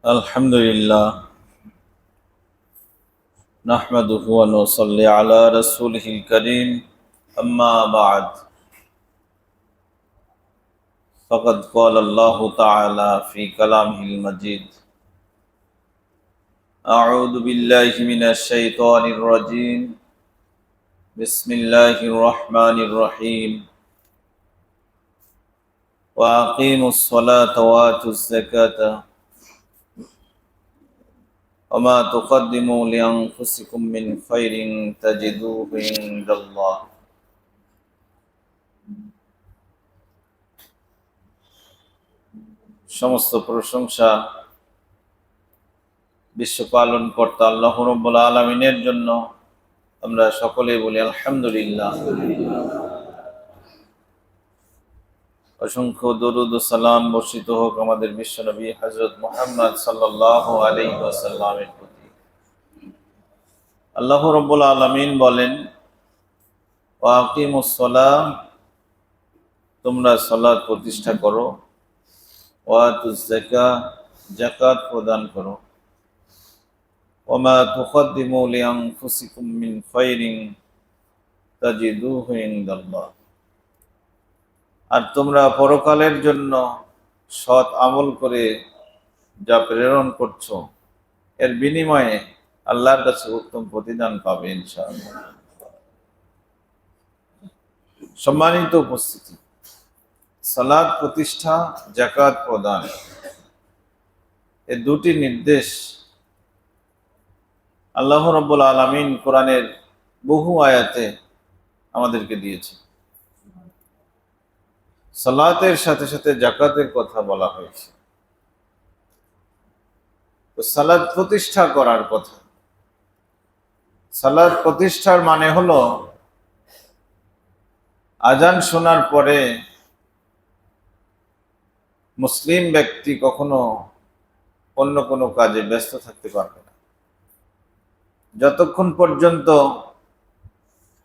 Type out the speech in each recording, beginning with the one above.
الحمد لله نحمده ونصلي على رسوله الكريم أما بعد فقد قال الله تعالى في كلامه المجيد أعوذ بالله من الشيطان الرجيم بسم الله الرحمن الرحيم وأقيموا الصلاة وآتوا الزكاة وما تقدموا لأنفسكم من خير تجدوه عند الله সমস্ত প্রশংসা বিশ্ব পালন কর্তা আল্লাহ রাব্বুল আলামিনের জন্য আমরা সকলেই বলি আলহামদুলিল্লাহ। অসংখ্য দরুদ ও সালাম বর্ষিত হোক আমাদের বিশ্বনবী হযরত মুহাম্মদ সাল্লাল্লাহু আলাইহি ওয়াসাল্লামের প্রতি। আল্লাহ রাব্বুল আলামিন বলেন, ওয়া আকিমুস সালাহ, তোমরা সালাত প্রতিষ্ঠা করো, ওয়া আতুজ যাকাত, যাকাত প্রদান করো, ওমা তুকদ্দিমু লিআনফুসিকুম মিন খায়রিন তাজিদুহু ইনদাল্লাহ, আর তোমরা পরকালের জন্য সৎ আমল করে যা প্রেরণ করছো এর বিনিময়ে আল্লাহর কাছে উত্তম প্রতিদান পাবে ইনশাআল্লাহ। সম্মানিত উপস্থিতি, সালাত প্রতিষ্ঠা, যাকাত প্রদান, এই দুটি নির্দেশ আল্লাহ রাব্বুল আলামিন কোরআনের বহু আয়াতে আমাদেরকে দিয়েছে। সালাতের সাথে সাথে যাকাতের কথা বলা হয়েছে। তো সালাত প্রতিষ্ঠা করার কথা। সালাত প্রতিষ্ঠার মানে হলো আজান শোনার পরে মুসলিম ব্যক্তি কখনো অন্য কোনো কাজে ব্যস্ত থাকতে পারবে না, যতক্ষণ পর্যন্ত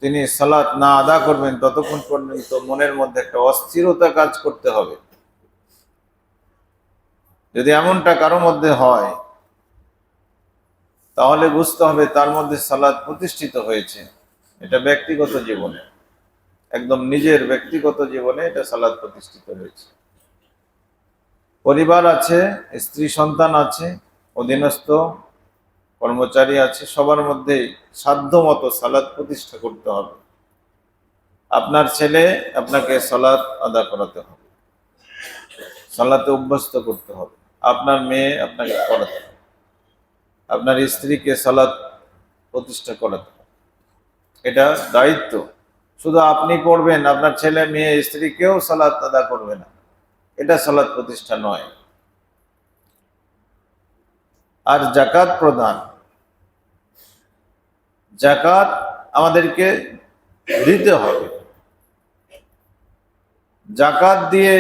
তিনি সালাত না আদা করবেন ততক্ষণ পর্যন্ত মনের মধ্যে একটা অস্থিরতা কাজ করতে হবে। যদি এমনটা কারো মধ্যে হয় তাহলে বুঝতে হবে তার মধ্যে সালাত প্রতিষ্ঠিত হয়েছে। এটা ব্যক্তিগত জীবনে, একদম নিজের ব্যক্তিগত জীবনে এটা সালাত প্রতিষ্ঠিত হয়েছে। পরিবার আছে, স্ত্রী সন্তান আছে, অধীনস্থ কর্মচারী আছে, সবার মধ্যে সাধ্য মতো সালাত প্রতিষ্ঠা করতে হবে। আপনার ছেলে আপনাকে সালাত আদা করাতে হবে, সালাতে অভ্যস্ত করতে হবে। আপনার মেয়ে আপনাকে করাতে হবে, আপনার স্ত্রীকে সালাত প্রতিষ্ঠা করাতে হবে। এটা দায়িত্ব। শুধু আপনি পড়বেন, আপনার ছেলে মেয়ে স্ত্রী কেউ সালাত আদা করবে না, এটা সালাত প্রতিষ্ঠা নয়। আর যাকাত প্রদান, যাকাত আমাদেরকে দিতে হবে। যাকাত দিয়ে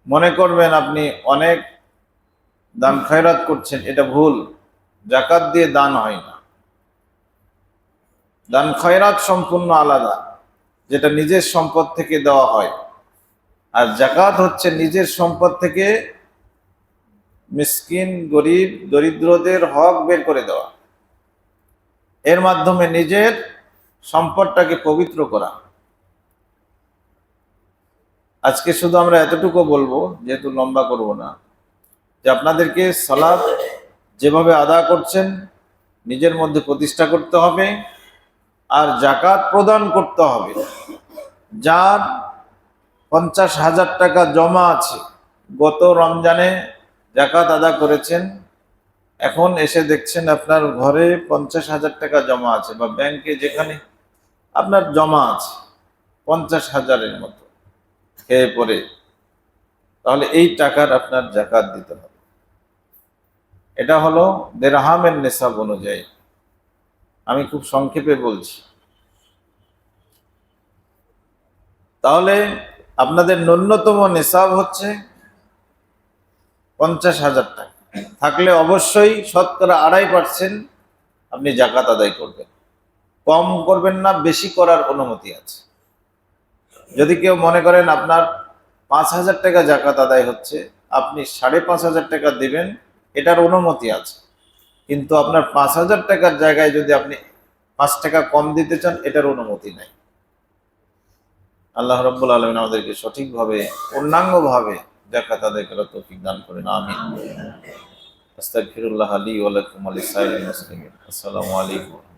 মনে করবেন আপনি অনেক দান খয়রাত করছেন, এটা ভুল। যাকাত দিয়ে দান হয় না। দান খয়রাত সম্পূর্ণ আলাদা, যেটা নিজের সম্পদ থেকে দেওয়া হয়। আর যাকাত হচ্ছে নিজের সম্পদ থেকে মিসকিন, গরিব, দরিদ্রদের হক বের করে দেওয়া, এর মাধ্যমে নিজের সম্পদটাকে পবিত্র করা। আজকে শুধু আমরা এতটুকু বলবো, যেহেতু লম্বা করব না, যে আপনাদেরকে সালাত যেভাবে আদা করছেন নিজের মধ্যে প্রতিষ্ঠা করতে হবে, আর যাকাত প্রদান করতে হবে। যার 50,000 টাকা জমা আছে, গত রমজানে যাকাত আদা করেছেন, এখন এসে দেখছেন আপনার ঘরে 50,000 টাকা জমা আছে, বা ব্যাংকে যেখানে আপনার জমা আছে 50,000-এর মতো খেয়ে পড়ে, তাহলে এই টাকার আপনার যাকাত দিতে হবে। এটা হলো দিরহামের নিসাব অনুযায়ী। আমি খুব সংক্ষেপে বলছি। তাহলে আপনাদের ন্যূনতম নিসাব হচ্ছে 50,000 টাকা, থাকলে অবশ্যই শতকরা 2.5% আপনি যাকাত আদায় করবেন। কম করবেন না, বেশি করার অনুমতি আছে। যদি কেউ মনে করেন আপনার 5,000 টাকা যাকাত আদায় হচ্ছে, আপনি 5,500 টাকা দেবেন, এটার অনুমতি আছে। কিন্তু আপনার 5,000 টাকার জায়গায় যদি আপনি 5 টাকা কম দিতে চান, এটার অনুমতি নাই। আল্লাহ রাব্বুল আলামিন আমাদেরকে সঠিকভাবে, পূর্ণাঙ্গভাবে যাকাত আদায় করার তৌফিক দান করেন। আমিন। আস্তাগফিরুল্লাহ লি ওয়া লাকুম ওয়া লিসাইরিল মুসলিমিন। আসসালামু আলাইকুম।